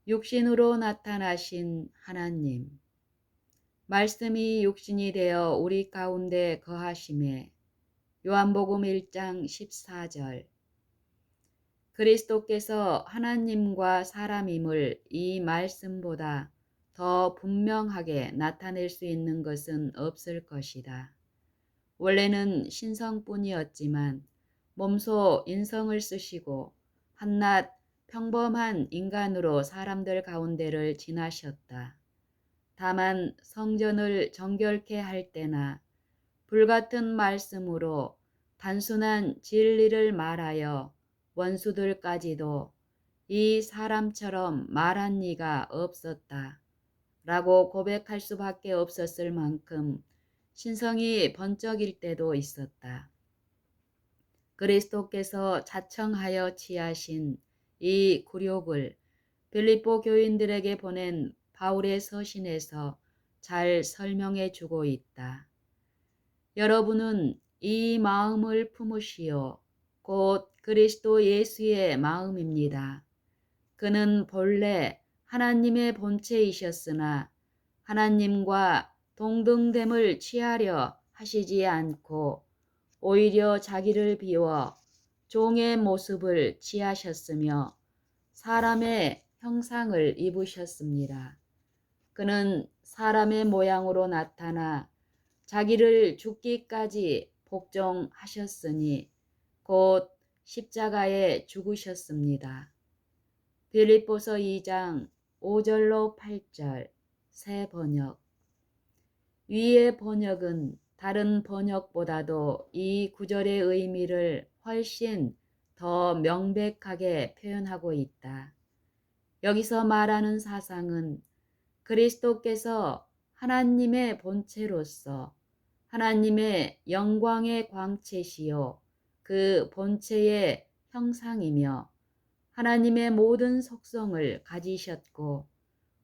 육신으로 나타나신 하나님, 말씀이 육신이 되어 우리 가운데 거하심에 요한복음 1장 14절. 그리스도께서 하나님과 사람임을 이 말씀보다 더 분명하게 나타낼 수 있는 것은 없을 것이다. 원래는 신성뿐이었지만 몸소 인성을 쓰시고 한낱 평범한 인간으로 사람들 가운데를 지나셨다. 다만 성전을 정결케 할 때나 불같은 말씀으로 단순한 진리를 말하여 원수들까지도 이 사람처럼 말한 이가 없었다 라고 고백할 수밖에 없었을 만큼 신성이 번쩍일 때도 있었다. 그리스도께서 자청하여 취하신 이 굴욕을 빌립보 교인들에게 보낸 바울의 서신에서 잘 설명해 주고 있다. 여러분은 이 마음을 품으시오. 곧 그리스도 예수의 마음입니다. 그는 본래 하나님의 본체이셨으나 하나님과 동등됨을 취하려 하시지 않고 오히려 자기를 비워 종의 모습을 취하셨으며 사람의 형상을 입으셨습니다. 그는 사람의 모양으로 나타나 자기를 죽기까지 복종하셨으니 곧 십자가에 죽으셨습니다. 빌립보서 2장 5절로 8절 새 번역. 위의 번역은 다른 번역보다도 이 구절의 의미를 훨씬 더 명백하게 표현하고 있다. 여기서 말하는 사상은 그리스도께서 하나님의 본체로서 하나님의 영광의 광채시요 그 본체의 형상이며 하나님의 모든 속성을 가지셨고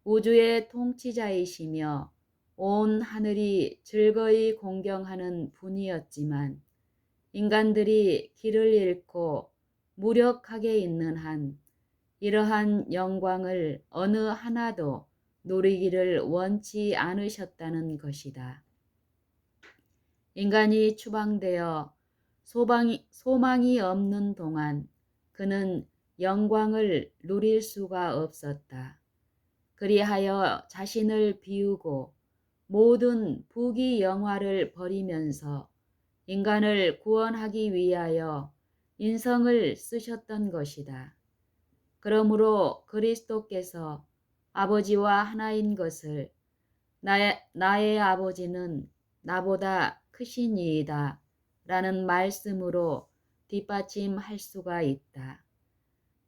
우주의 통치자이시며 온 하늘이 즐거이 공경하는 분이었지만 인간들이 길을 잃고 무력하게 있는 한 이러한 영광을 어느 하나도 누리기를 원치 않으셨다는 것이다. 인간이 추방되어 소망이 없는 동안 그는 영광을 누릴 수가 없었다. 그리하여 자신을 비우고 모든 부귀 영화를 버리면서 인간을 구원하기 위하여 인성을 쓰셨던 것이다. 그러므로 그리스도께서 아버지와 하나인 것을 나의 아버지는 나보다 크시니이다 라는 말씀으로 뒷받침할 수가 있다.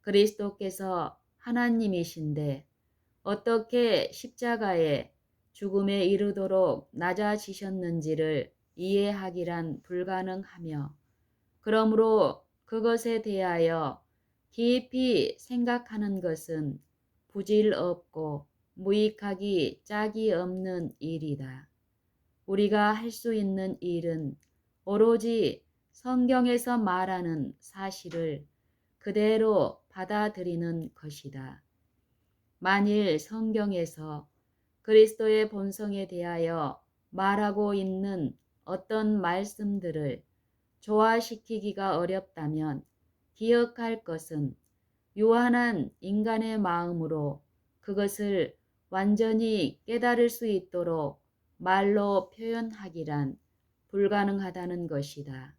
그리스도께서 하나님이신데 어떻게 십자가에 죽음에 이르도록 낮아지셨는지를 이해하기란 불가능하며 그러므로 그것에 대하여 깊이 생각하는 것은 부질없고 무익하기 짝이 없는 일이다. 우리가 할 수 있는 일은 오로지 성경에서 말하는 사실을 그대로 받아들이는 것이다. 만일 성경에서 그리스도의 본성에 대하여 말하고 있는 어떤 말씀들을 조화시키기가 어렵다면 기억할 것은 유한한 인간의 마음으로 그것을 완전히 깨달을 수 있도록 말로 표현하기란 불가능하다는 것이다.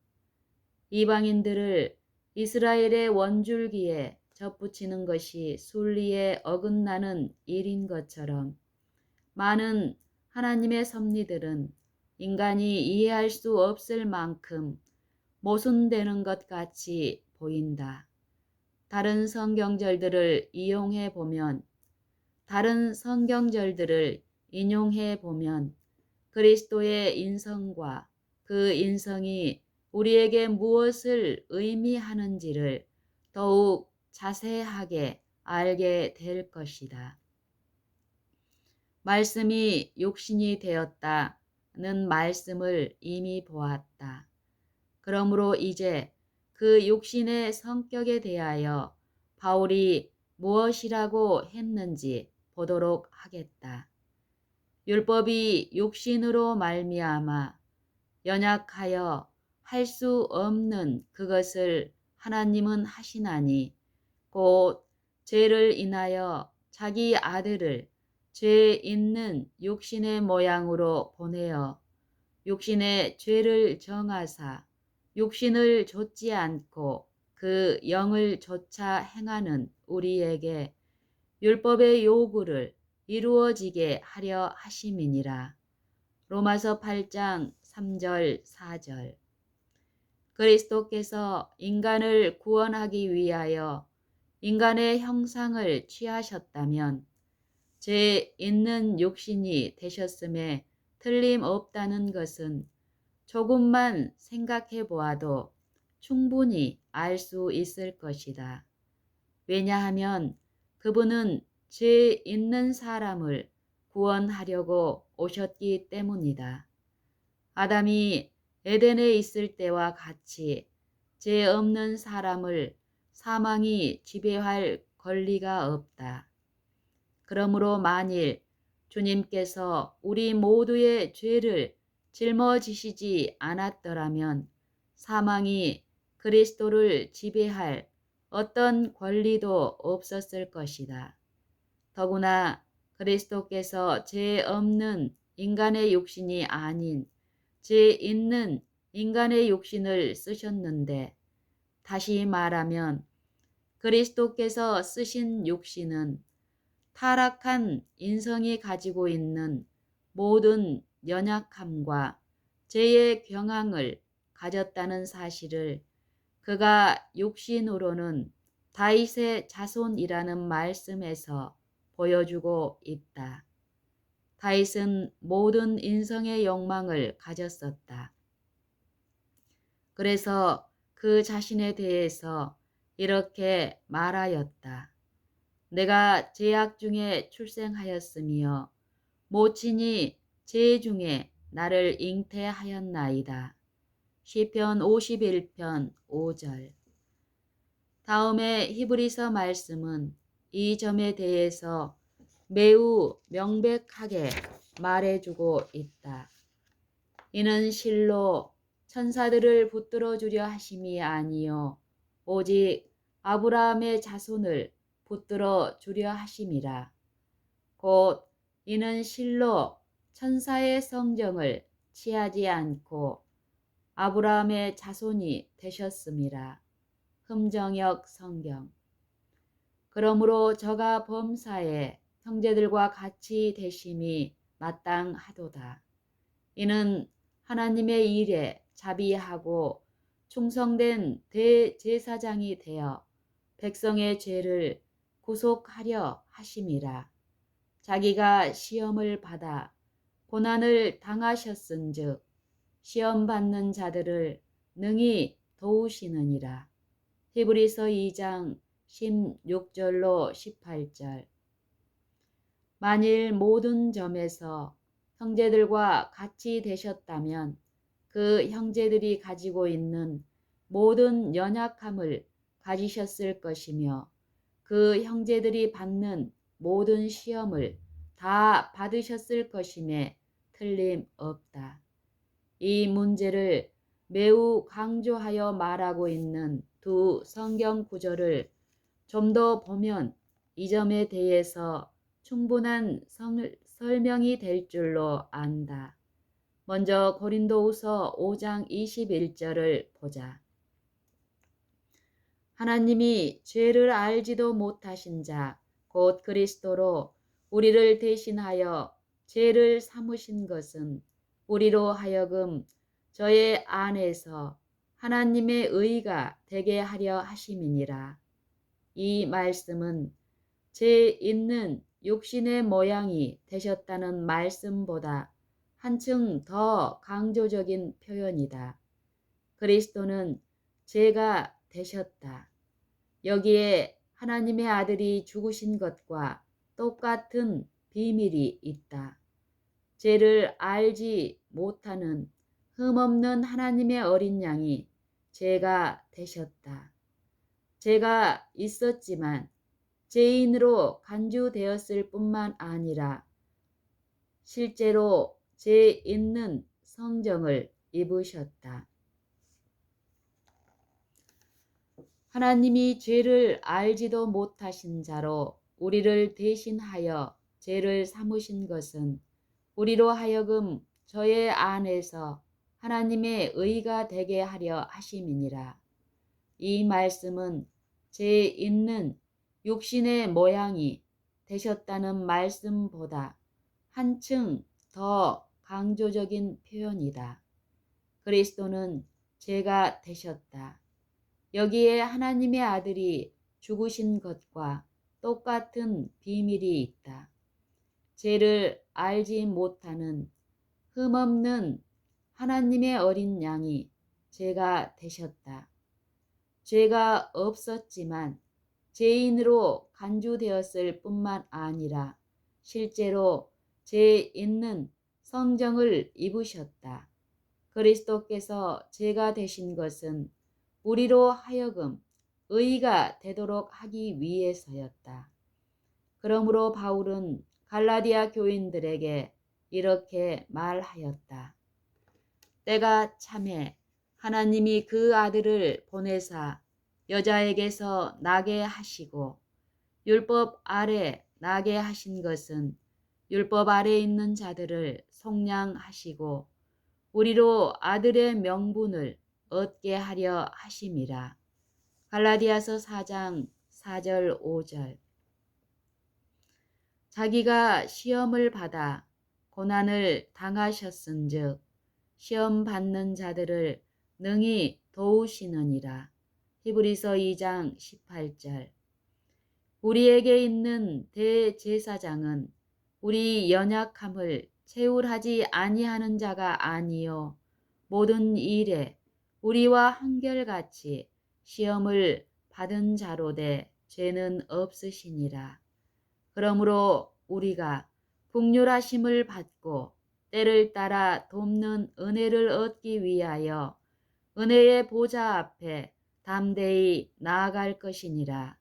이방인들을 이스라엘의 원줄기에 접붙이는 것이 순리에 어긋나는 일인 것처럼 많은 하나님의 섭리들은 인간이 이해할 수 없을 만큼 모순되는 것 같이 보인다. 다른 성경절들을 인용해 보면 그리스도의 인성과 그 인성이 우리에게 무엇을 의미하는지를 더욱 자세하게 알게 될 것이다. 말씀이 육신이 되었다는 말씀을 이미 보았다. 그러므로 이제 그 육신의 성격에 대하여 바울이 무엇이라고 했는지 보도록 하겠다. 율법이 육신으로 말미암아 연약하여 할 수 없는 그것을 하나님은 하시나니 곧 죄를 인하여 자기 아들을 죄 있는 육신의 모양으로 보내어 육신의 죄를 정하사 육신을 좇지 않고 그 영을 좇아 행하는 우리에게 율법의 요구를 이루어지게 하려 하심이니라. 로마서 8장 3절 4절. 그리스도께서 인간을 구원하기 위하여 인간의 형상을 취하셨다면 죄 있는 육신이 되셨음에 틀림없다는 것은 조금만 생각해 보아도 충분히 알 수 있을 것이다. 왜냐하면 그분은 죄 있는 사람을 구원하려고 오셨기 때문이다. 아담이 에덴에 있을 때와 같이 죄 없는 사람을 사망이 지배할 권리가 없다. 그러므로 만일 주님께서 우리 모두의 죄를 짊어지시지 않았더라면 사망이 그리스도를 지배할 어떤 권리도 없었을 것이다. 더구나 그리스도께서 죄 없는 인간의 육신이 아닌 죄 있는 인간의 육신을 쓰셨는데, 다시 말하면 그리스도께서 쓰신 육신은 타락한 인성이 가지고 있는 모든 연약함과 죄의 경향을 가졌다는 사실을 그가 육신으로는 다윗의 자손이라는 말씀에서 보여주고 있다. 다윗은 모든 인성의 욕망을 가졌었다. 그래서 그 자신에 대해서 이렇게 말하였다. 내가 죄악 중에 출생하였으며 모친이 죄 중에 나를 잉태하였나이다. 시편 51편 5절. 다음에 히브리서 말씀은 이 점에 대해서 매우 명백하게 말해주고 있다. 이는 실로 천사들을 붙들어 주려 하심이 아니요 오직 아브라함의 자손을 붙들어 주려 하심이라. 곧 이는 실로 천사의 성정을 취하지 않고 아브라함의 자손이 되셨음이라. 흠정역 성경. 그러므로 저가 범사에 형제들과 같이 되심이 마땅하도다. 이는 하나님의 일에 자비하고 충성된 대제사장이 되어 백성의 죄를 구속하려 하심이라. 자기가 시험을 받아 고난을 당하셨은즉 시험 받는 자들을 능히 도우시느니라. 히브리서 2장 16절로 18절. 만일 모든 점에서 형제들과 같이 되셨다면 그 형제들이 가지고 있는 모든 연약함을 가지셨을 것이며 그 형제들이 받는 모든 시험을 다 받으셨을 것임에 틀림없다. 이 문제를 매우 강조하여 말하고 있는 두 성경 구절을 좀 더 보면 이 점에 대해서 충분한 설명이 될 줄로 안다. 먼저 고린도후서 5장 21절을 보자. 하나님이 죄를 알지도 못하신 자, 곧 그리스도로 우리를 대신하여 죄를 삼으신 것은 우리로 하여금 저의 안에서 하나님의 의가 되게 하려 하심이니라. 이 말씀은 죄 있는 육신의 모양이 되셨다는 말씀보다 한층 더 강조적인 표현이다. 그리스도는 죄가 되셨다. 여기에 하나님의 아들이 죽으신 것과 똑같은 비밀이 있다. 죄를 알지 못하는 흠없는 하나님의 어린 양이 죄가 되셨다. 죄가 있었지만 죄인으로 간주되었을 뿐만 아니라 실제로 죄 있는 성정을 입으셨다. 하나님이 죄를 알지도 못하신 자로 우리를 대신하여 죄를 삼으신 것은 우리로 하여금 저의 안에서 하나님의 의가 되게 하려 하심이니라. 이 말씀은 죄 있는 육신의 모양이 되셨다는 말씀보다 한층 더 강조적인 표현이다. 그리스도는 죄가 되셨다. 여기에 하나님의 아들이 죽으신 것과 똑같은 비밀이 있다. 죄를 알지 못하는 흠없는 하나님의 어린 양이 죄가 되셨다. 죄가 없었지만 죄인으로 간주되었을 뿐만 아니라 실제로 죄 있는 성정을 입으셨다. 그리스도께서 죄가 되신 것은 우리로 하여금 의가 되도록 하기 위해서였다. 그러므로 바울은 갈라디아 교인들에게 이렇게 말하였다. 때가 참에 하나님이 그 아들을 보내사 여자에게서 나게 하시고 율법 아래 나게 하신 것은 율법 아래 있는 자들을 속량하시고 우리로 아들의 명분을 얻게 하려 하심이라. 갈라디아서 4장 4절 5절. 자기가 시험을 받아 고난을 당하셨은즉 시험 받는 자들을 능히 도우시느니라. 히브리서 2장 18절. 우리에게 있는 대제사장은 우리 연약함을 채울하지 아니하는 자가 아니요 모든 일에 우리와 한결같이 시험을 받은 자로되 죄는 없으시니라. 그러므로 우리가 긍휼하심을 받고 때를 따라 돕는 은혜를 얻기 위하여 은혜의 보좌 앞에 담대히 나아갈 것이니라.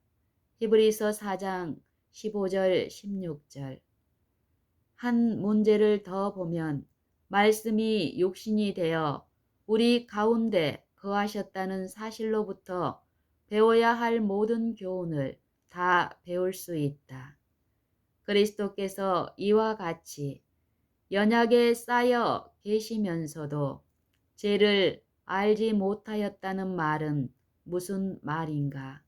히브리서 4장 15절 16절. 한 문제를 더 보면 말씀이 육신이 되어 우리 가운데 거하셨다는 사실로부터 배워야 할 모든 교훈을 다 배울 수 있다. 그리스도께서 이와 같이 연약에 쌓여 계시면서도 죄를 알지 못하였다는 말은 무슨 말인가?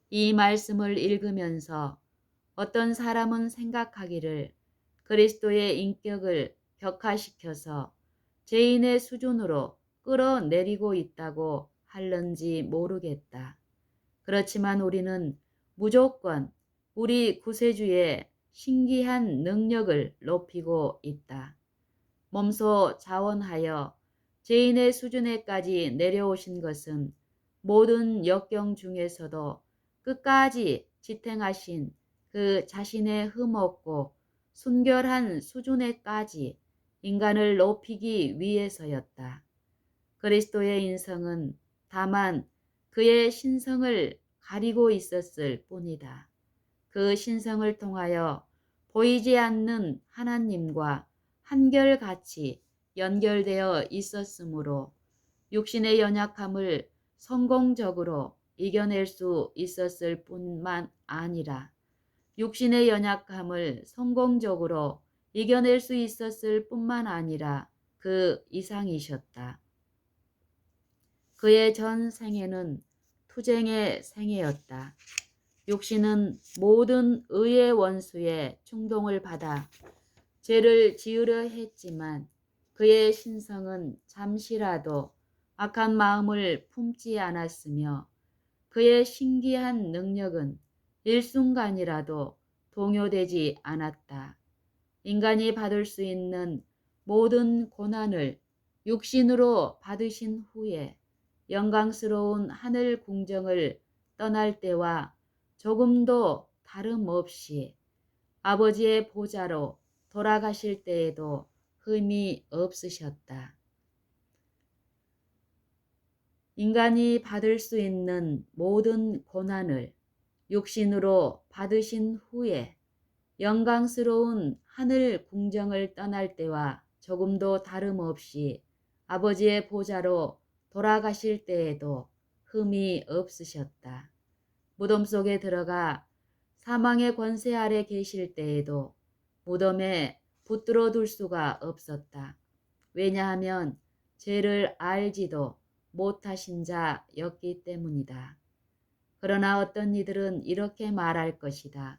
이 말씀을 읽으면서 어떤 사람은 생각하기를 그리스도의 인격을 격화시켜서 죄인의 수준으로 끌어내리고 있다고 할런지 모르겠다. 그렇지만 우리는 무조건 우리 구세주의 신기한 능력을 높이고 있다. 몸소 자원하여 죄인의 수준에까지 내려오신 것은 모든 역경 중에서도 끝까지 지탱하신 그 자신의 흠없고 순결한 수준에까지 인간을 높이기 위해서였다. 그리스도의 인성은 다만 그의 신성을 가리고 있었을 뿐이다. 그 신성을 통하여 보이지 않는 하나님과 한결같이 연결되어 있었으므로 육신의 연약함을 성공적으로 이겨낼 수 있었을 뿐만 아니라 육신의 연약함을 성공적으로 이겨낼 수 있었을 뿐만 아니라 그 이상이셨다. 그의 전 생애는 투쟁의 생애였다. 육신은 모든 의의 원수의 충동을 받아 죄를 지으려 했지만 그의 신성은 잠시라도 악한 마음을 품지 않았으며 그의 신기한 능력은 일순간이라도 동요되지 않았다. 인간이 받을 수 있는 모든 고난을 육신으로 받으신 후에 영광스러운 하늘 궁정을 떠날 때와 조금도 다름없이 아버지의 보좌로 돌아가실 때에도 흠이 없으셨다. 인간이 받을 수 있는 모든 고난을 육신으로 받으신 후에 영광스러운 하늘 궁정을 떠날 때와 조금도 다름없이 아버지의 보좌로 돌아가실 때에도 흠이 없으셨다. 무덤 속에 들어가 사망의 권세 아래 계실 때에도 무덤에 붙들어 둘 수가 없었다. 왜냐하면 죄를 알지도 못하신 자였기 때문이다. 그러나 어떤 이들은 이렇게 말할 것이다.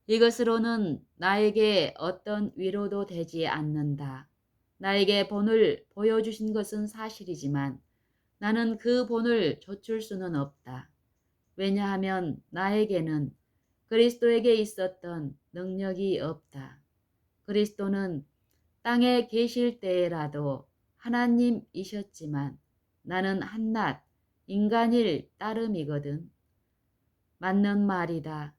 이것으로는 나에게 어떤 위로도 되지 않는다. 나에게 본을 보여주신 것은 사실이지만 나는 그 본을 좇을 수는 없다. 왜냐하면 나에게는 그리스도에게 있었던 능력이 없다. 그리스도는 땅에 계실 때라도 하나님이셨지만 나는 한낱 인간일 따름이거든. 맞는 말이다.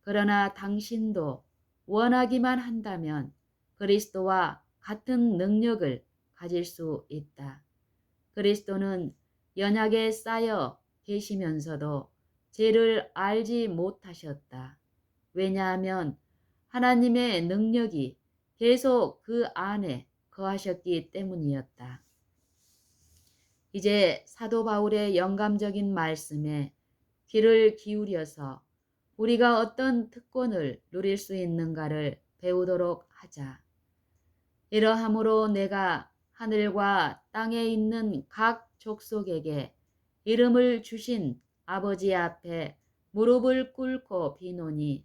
그러나 당신도 원하기만 한다면 그리스도와 같은 능력을 가질 수 있다. 그리스도는 연약에 쌓여 계시면서도 죄를 알지 못하셨다. 왜냐하면 하나님의 능력이 계속 그 안에 거하셨기 때문이었다. 이제 사도 바울의 영감적인 말씀에 귀를 기울여서 우리가 어떤 특권을 누릴 수 있는가를 배우도록 하자. 이러함으로 내가 하늘과 땅에 있는 각 족속에게 이름을 주신 아버지 앞에 무릎을 꿇고 비노니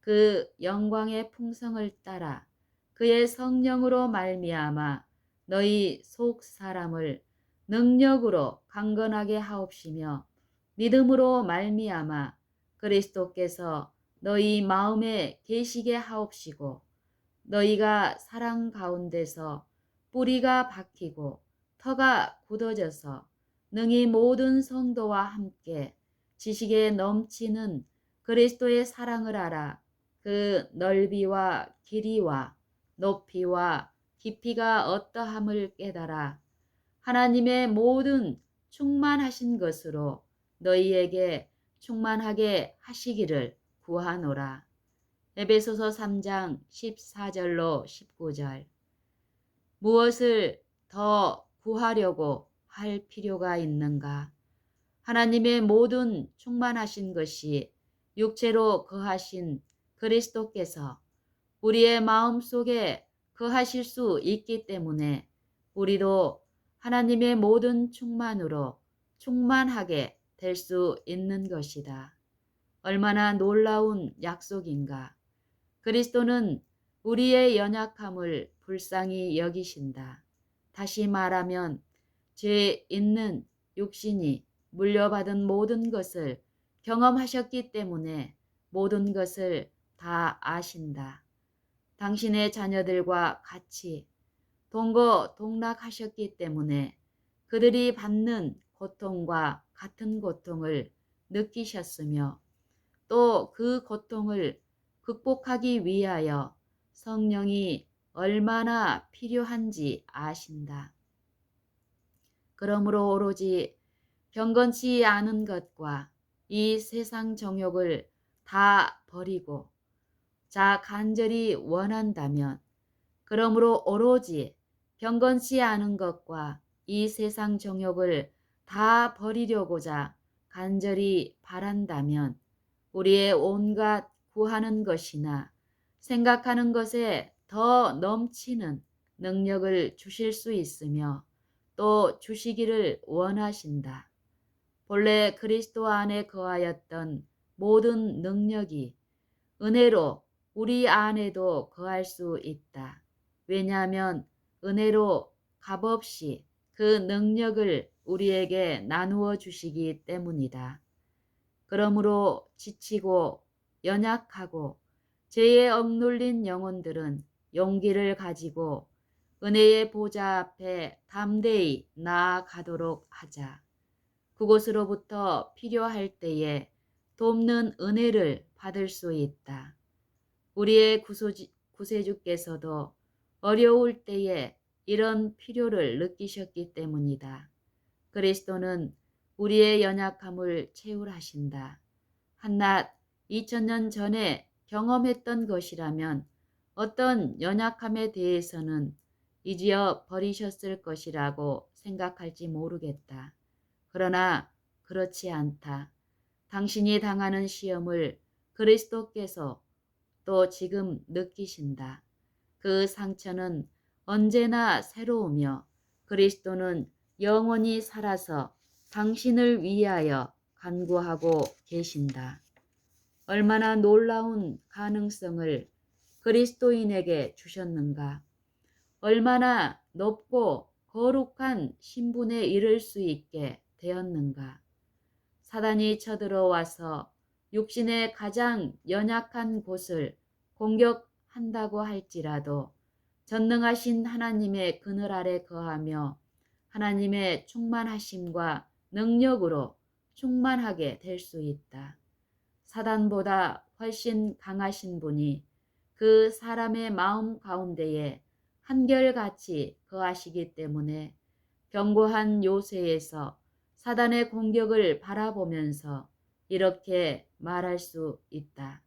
그 영광의 풍성을 따라 그의 성령으로 말미암아 너희 속 사람을 능력으로 강건하게 하옵시며 믿음으로 말미암아 그리스도께서 너희 마음에 계시게 하옵시고 너희가 사랑 가운데서 뿌리가 박히고 터가 굳어져서 능히 모든 성도와 함께 지식에 넘치는 그리스도의 사랑을 알아 그 넓이와 길이와 높이와 깊이가 어떠함을 깨달아 하나님의 모든 충만하신 것으로 너희에게 충만하게 하시기를 구하노라. 에베소서 3장 14절로 19절. 무엇을 더 구하려고 할 필요가 있는가? 하나님의 모든 충만하신 것이 육체로 거하신 그리스도께서 우리의 마음 속에 거하실 수 있기 때문에 우리도 하나님의 모든 충만으로 충만하게 될 수 있는 것이다. 얼마나 놀라운 약속인가. 그리스도는 우리의 연약함을 불쌍히 여기신다. 다시 말하면 죄 있는 육신이 물려받은 모든 것을 경험하셨기 때문에 모든 것을 다 아신다. 당신의 자녀들과 같이 동거동락하셨기 때문에 그들이 받는 고통과 같은 고통을 느끼셨으며 또 그 고통을 극복하기 위하여 성령이 얼마나 필요한지 아신다. 그러므로 오로지 경건치 않은 것과 이 세상 정욕을 다 버리고 자 간절히 원한다면 그러므로 오로지 경건치 않은 것과 이 세상 정욕을 다 버리려고자 간절히 바란다면 우리의 온갖 구하는 것이나 생각하는 것에 더 넘치는 능력을 주실 수 있으며 또 주시기를 원하신다. 본래 그리스도 안에 거하였던 모든 능력이 은혜로 우리 안에도 거할 수 있다. 왜냐하면 은혜로 값없이 그 능력을 우리에게 나누어 주시기 때문이다. 그러므로 지치고 연약하고 죄에 억눌린 영혼들은 용기를 가지고 은혜의 보좌 앞에 담대히 나아가도록 하자. 그곳으로부터 필요할 때에 돕는 은혜를 받을 수 있다. 우리의 구세주께서도 어려울 때에 이런 필요를 느끼셨기 때문이다. 그리스도는 우리의 연약함을 채울하신다. 한낱 2000년 전에 경험했던 것이라면 어떤 연약함에 대해서는 잊어 버리셨을 것이라고 생각할지 모르겠다. 그러나 그렇지 않다. 당신이 당하는 시험을 그리스도께서 또 지금 느끼신다. 그 상처는 언제나 새로우며 그리스도는 영원히 살아서 당신을 위하여 간구하고 계신다. 얼마나 놀라운 가능성을 그리스도인에게 주셨는가. 얼마나 높고 거룩한 신분에 이를 수 있게 되었는가. 사단이 쳐들어와서 육신의 가장 연약한 곳을 공격한다고 할지라도 전능하신 하나님의 그늘 아래 거하며 하나님의 충만하심과 능력으로 충만하게 될 수 있다. 사단보다 훨씬 강하신 분이 그 사람의 마음 가운데에 한결같이 거하시기 때문에 견고한 요새에서 사단의 공격을 바라보면서 이렇게 말할 수 있다.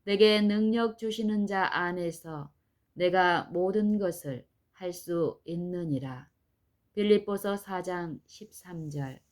내게 능력 주시는 자 안에서 내가 모든 것을 할 수 있느니라. 빌립보서 4장 13절.